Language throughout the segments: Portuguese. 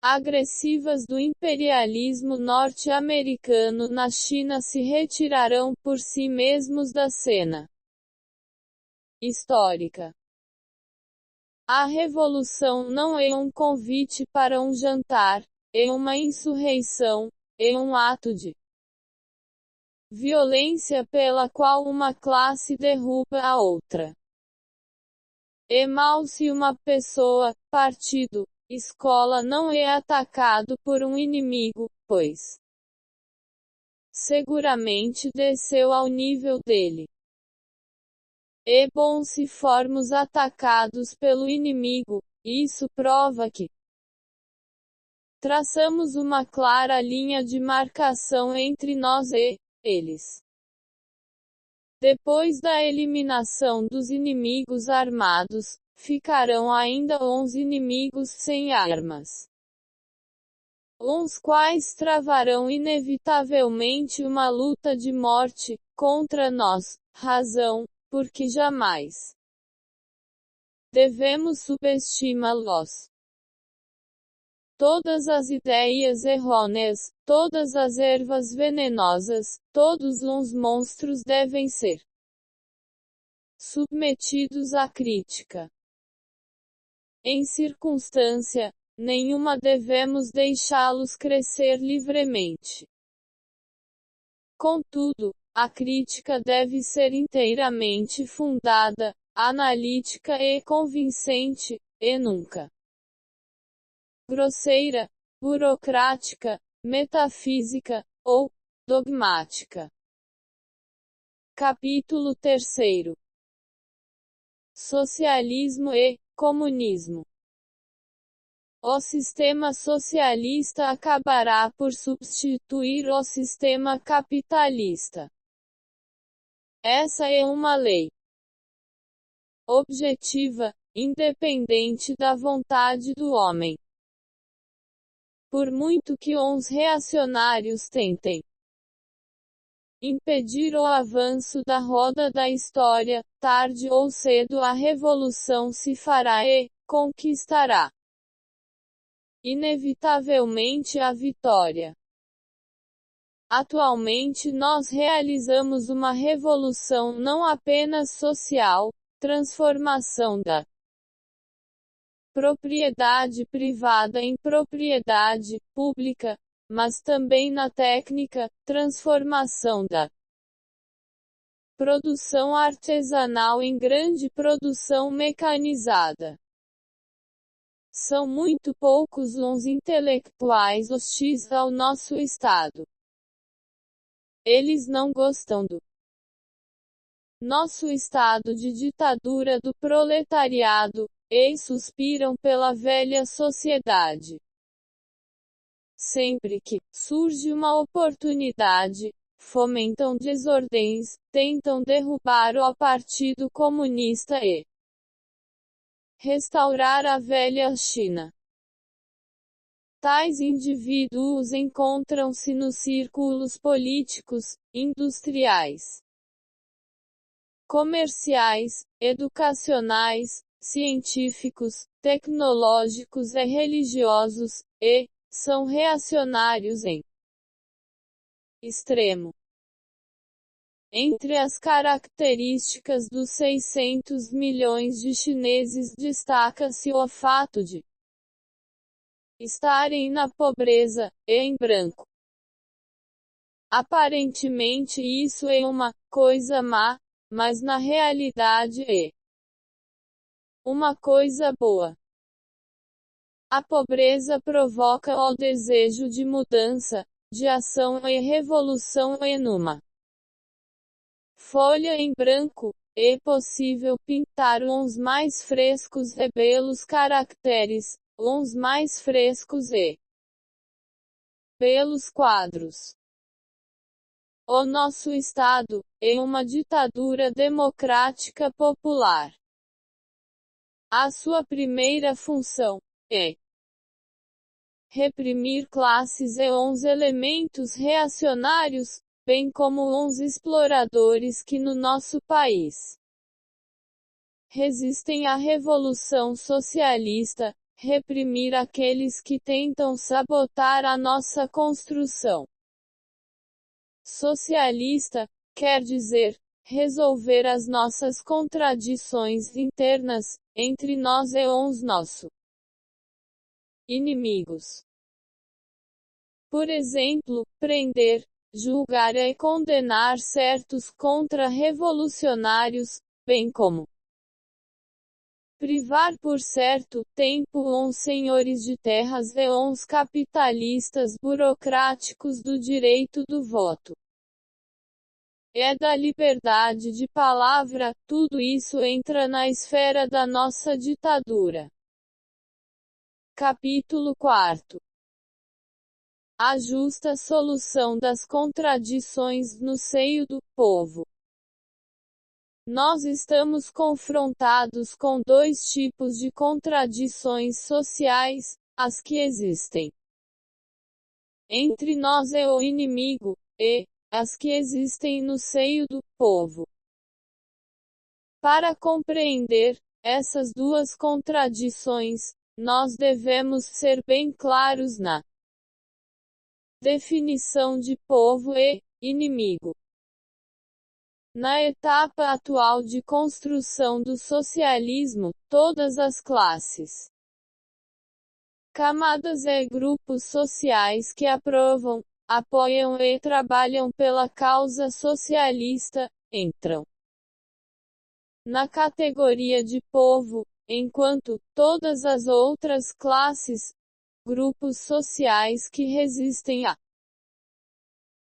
agressivas do imperialismo norte-americano na China se retirarão por si mesmos da cena histórica. A revolução não é um convite para um jantar, é uma insurreição, é um ato de violência pela qual uma classe derruba a outra. É mal se uma pessoa, partido, escola não é atacado por um inimigo, pois seguramente desceu ao nível dele. É bom se formos atacados pelo inimigo, isso prova que traçamos uma clara linha de marcação entre nós e eles. Depois da eliminação dos inimigos armados, ficarão ainda 11 inimigos sem armas, os quais travarão inevitavelmente uma luta de morte contra nós, razão, porque jamais devemos subestimá-los. Todas as ideias errôneas, todas as ervas venenosas, todos os monstros devem ser submetidos à crítica. Em circunstância nenhuma devemos deixá-los crescer livremente. Contudo, a crítica deve ser inteiramente fundada, analítica e convincente, e nunca grosseira, burocrática, metafísica, ou dogmática. Capítulo 3. Socialismo e comunismo. O sistema socialista acabará por substituir o sistema capitalista. Essa é uma lei objetiva, independente da vontade do homem. Por muito que os reacionários tentem impedir o avanço da roda da história, tarde ou cedo a revolução se fará e conquistará inevitavelmente a vitória. Atualmente nós realizamos uma revolução não apenas social, transformação da propriedade privada em propriedade pública, mas também na técnica, transformação da produção artesanal em grande produção mecanizada. São muito poucos os intelectuais hostis ao nosso Estado. Eles não gostam do nosso estado de ditadura do proletariado, e suspiram pela velha sociedade. Sempre que surge uma oportunidade, fomentam desordens, tentam derrubar o Partido Comunista e restaurar a velha China. Tais indivíduos encontram-se nos círculos políticos, industriais, comerciais, educacionais, científicos, tecnológicos e religiosos, e são reacionários em extremo. Entre as características dos 600 milhões de chineses destaca-se o fato de estarem na pobreza, e em branco. Aparentemente isso é uma coisa má, mas na realidade é uma coisa boa. A pobreza provoca o desejo de mudança, de ação e revolução e numa folha em branco, é possível pintar uns mais frescos e belos caracteres, uns mais frescos e belos quadros. O nosso Estado é uma ditadura democrática popular. A sua primeira função é reprimir classes e uns elementos reacionários, bem como uns exploradores que no nosso país resistem à revolução socialista, reprimir aqueles que tentam sabotar a nossa construção socialista, quer dizer, resolver as nossas contradições internas, entre nós e os nossos inimigos. Por exemplo, prender, julgar e condenar certos contra-revolucionários, bem como privar por certo tempo uns senhores de terras e uns capitalistas burocráticos do direito do voto e da liberdade de palavra, tudo isso entra na esfera da nossa ditadura. Capítulo 4. A justa solução das contradições no seio do povo. Nós estamos confrontados com dois tipos de contradições sociais, as que existem entre nós e o inimigo, e as que existem no seio do povo. Para compreender essas duas contradições, nós devemos ser bem claros na definição de povo e inimigo. Na etapa atual de construção do socialismo, todas as classes, camadas e grupos sociais que aprovam, apoiam e trabalham pela causa socialista, entram na categoria de povo, enquanto todas as outras classes, grupos sociais que resistem à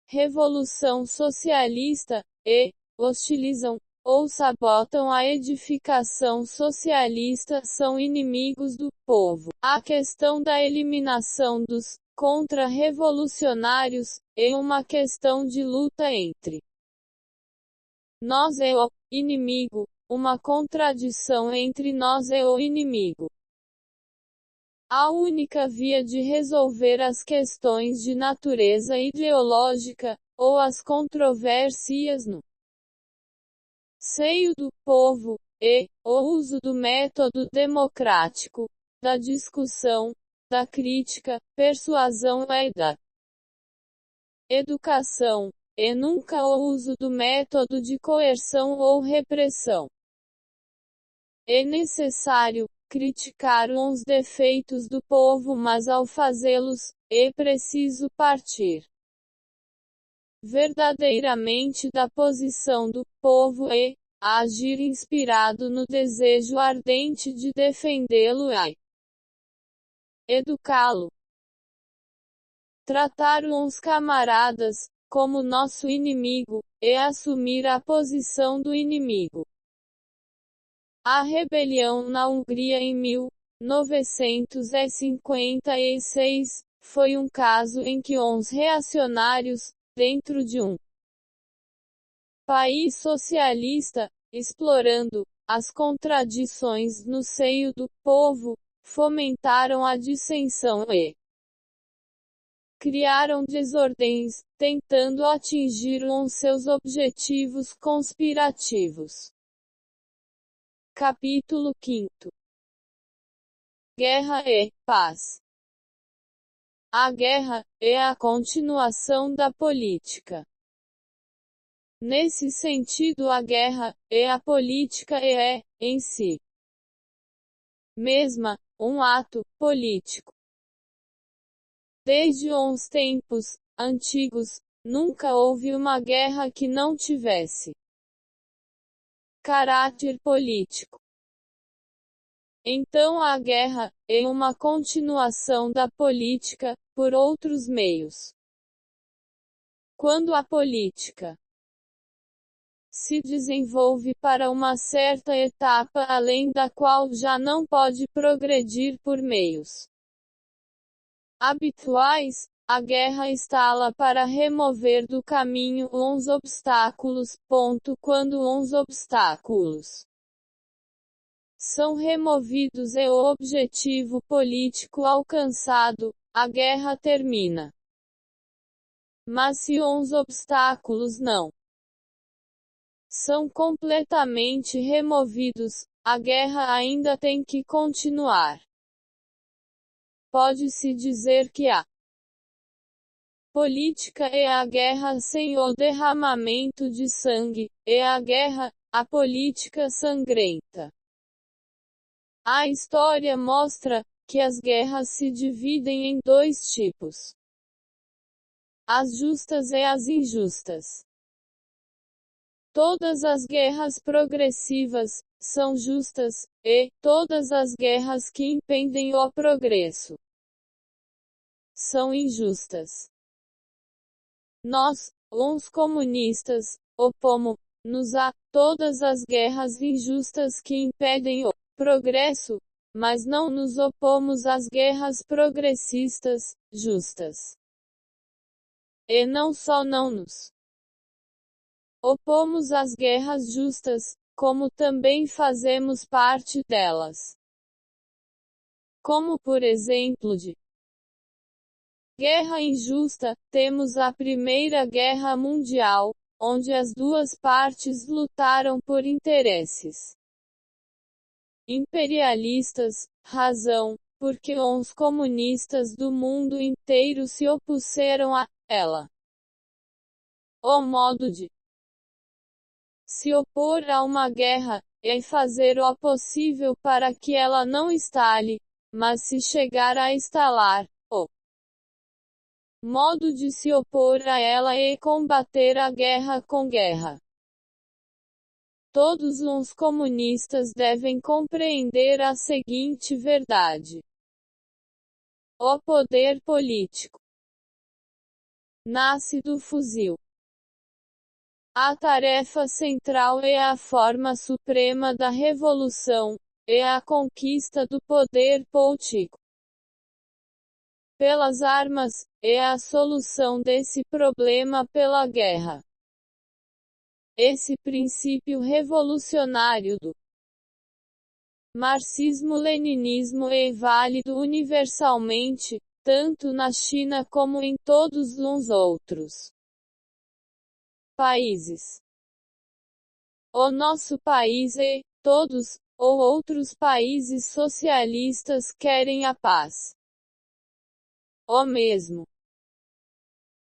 revolução socialista, e hostilizam, ou sabotam a edificação socialista são inimigos do povo. A questão da eliminação dos contra-revolucionários é uma questão de luta entre nós e o inimigo, uma contradição entre nós e o inimigo. A única via de resolver as questões de natureza ideológica, ou as controvérsias no seio do povo, e o uso do método democrático, da discussão, da crítica, persuasão e da educação, e nunca o uso do método de coerção ou repressão. É necessário criticar os defeitos do povo, mas ao fazê-los, é preciso partir verdadeiramente da posição do povo e agir inspirado no desejo ardente de defendê-lo e educá-lo. Tratar uns camaradas como nosso inimigo é assumir a posição do inimigo. A rebelião na Hungria em 1956 foi um caso em que uns reacionários, dentro de um país socialista, explorando as contradições no seio do povo, fomentaram a dissensão e criaram desordens, tentando atingir seus objetivos conspirativos. Capítulo 5. Guerra e paz. A guerra é a continuação da política. Nesse sentido, a guerra é a política e é, em si mesma, um ato político. Desde os tempos antigos, nunca houve uma guerra que não tivesse caráter político. Então a guerra é uma continuação da política, por outros meios. Quando a política se desenvolve para uma certa etapa além da qual já não pode progredir por meios habituais, a guerra instala para remover do caminho uns obstáculos. Quando uns obstáculos são removidos e o objetivo político alcançado, a guerra termina. Mas se uns obstáculos não são completamente removidos, a guerra ainda tem que continuar. pode-se dizer que a política é a guerra sem o derramamento de sangue, é a guerra, a política sangrenta. A história mostra que as guerras se dividem em dois tipos: as justas e as injustas. Todas as guerras progressivas são justas, e todas as guerras que impedem o progresso são injustas. Nós, os comunistas, opomos-nos a todas as guerras injustas que impedem o progresso, mas não nos opomos às guerras progressistas, justas. E não só não nos opomos às guerras justas, como também fazemos parte delas. Como por exemplo de guerra injusta, temos a Primeira Guerra Mundial, onde as duas partes lutaram por interesses imperialistas, razão, porque os comunistas do mundo inteiro se opuseram a ela. O modo de se opor a uma guerra é fazer o possível para que ela não estale, mas se chegar a estalar, o modo de se opor a ela é combater a guerra com guerra. Todos os comunistas devem compreender a seguinte verdade: o poder político nasce do fuzil. A tarefa central é a forma suprema da revolução, é a conquista do poder político pelas armas, é a solução desse problema pela guerra. Esse princípio revolucionário do marxismo-leninismo é válido universalmente, tanto na China como em todos os outros países. O nosso país e todos ou outros países socialistas querem a paz. O mesmo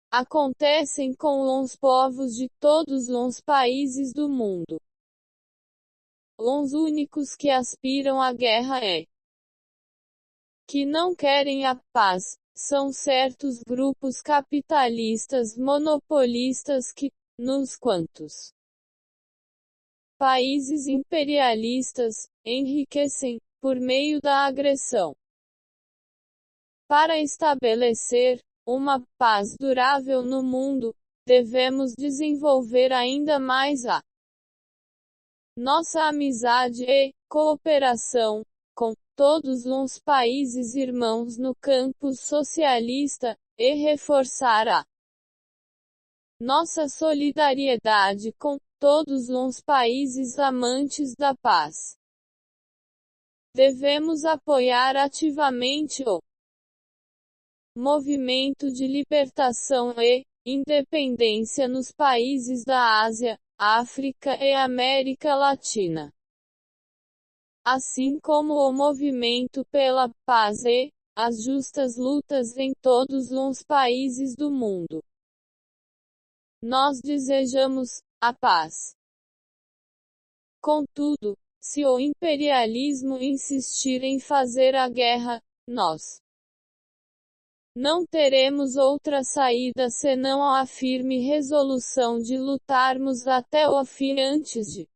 acontecem com os povos de todos os países do mundo. Os únicos que aspiram à guerra que não querem a paz, são certos grupos capitalistas monopolistas que, nos quantos países imperialistas, enriquecem, por meio da agressão. Para estabelecer uma paz durável no mundo, devemos desenvolver ainda mais a nossa amizade e cooperação com todos os países irmãos no campo socialista, e reforçar a nossa solidariedade com todos os países amantes da paz. Devemos apoiar ativamente o movimento de libertação e independência nos países da Ásia, África e América Latina, assim como o movimento pela paz e as justas lutas em todos os países do mundo. Nós desejamos a paz. Contudo, se o imperialismo insistir em fazer a guerra, nós não teremos outra saída senão a firme resolução de lutarmos até o fim antes de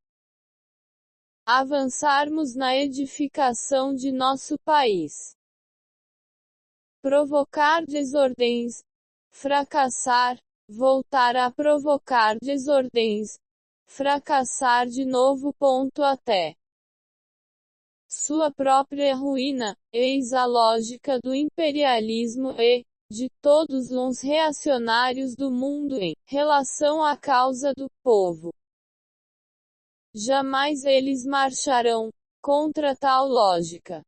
avançarmos na edificação de nosso país. Provocar desordens, fracassar, voltar a provocar desordens, fracassar de novo. Até sua própria ruína, eis a lógica do imperialismo e de todos os reacionários do mundo em relação à causa do povo. Jamais eles marcharão contra tal lógica.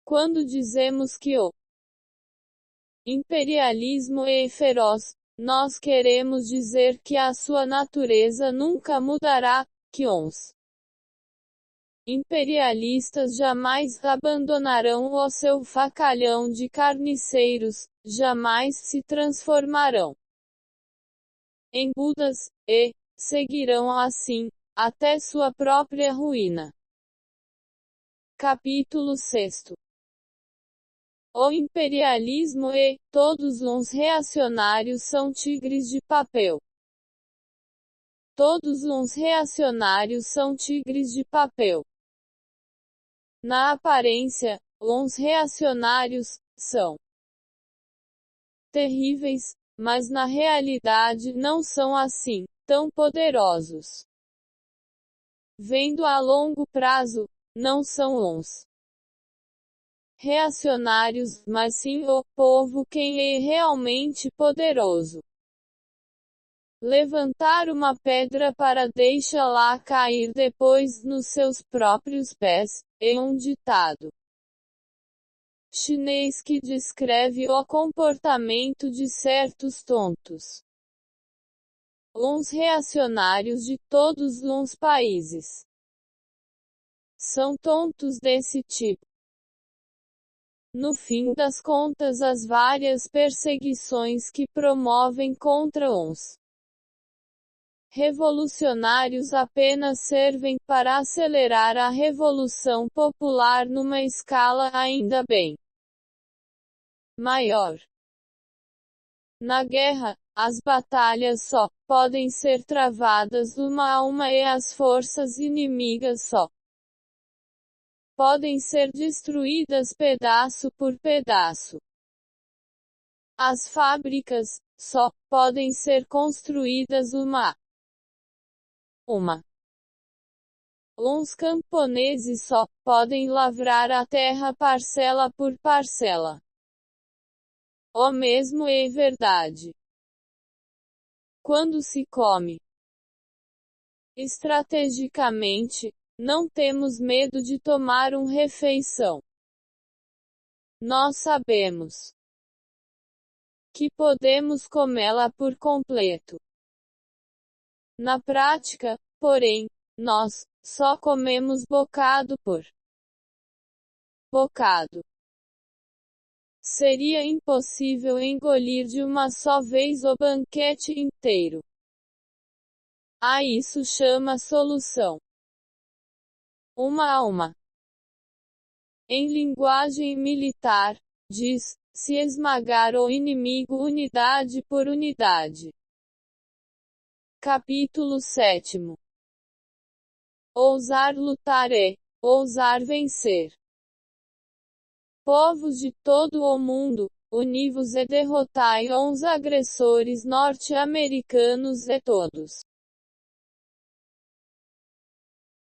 Quando dizemos que o imperialismo é feroz, nós queremos dizer que a sua natureza nunca mudará, que os imperialistas jamais abandonarão o seu facalhão de carniceiros, jamais se transformarão em Budas, e seguirão assim, até sua própria ruína. Capítulo 6. O imperialismo e todos os reacionários são tigres de papel. Todos os reacionários são tigres de papel. Na aparência, os reacionários são terríveis, mas na realidade não são assim, tão poderosos. Vendo a longo prazo, não são os reacionários, mas sim o povo quem é realmente poderoso. Levantar uma pedra para deixá-la cair depois nos seus próprios pés, é um ditado chinês que descreve o comportamento de certos tontos. Os reacionários de todos os países são tontos desse tipo. No fim das contas, as várias perseguições que promovem contra os revolucionários apenas servem para acelerar a revolução popular numa escala ainda bem maior. Na guerra, as batalhas só podem ser travadas uma a uma e as forças inimigas só podem ser destruídas pedaço por pedaço. As fábricas só podem ser construídas uma a uma. Os camponeses só podem lavrar a terra parcela por parcela. O mesmo é verdade quando se come. Estrategicamente, não temos medo de tomar uma refeição. Nós sabemos que podemos comê-la por completo. Na prática, porém, nós só comemos bocado por bocado. Seria impossível engolir de uma só vez o banquete inteiro. A isso chama solução uma a uma. Em linguagem militar, diz-se esmagar o inimigo unidade por unidade. Capítulo 7. Ousar lutar é ousar vencer. Povos de todo o mundo, univos e derrotai os agressores norte-americanos e todos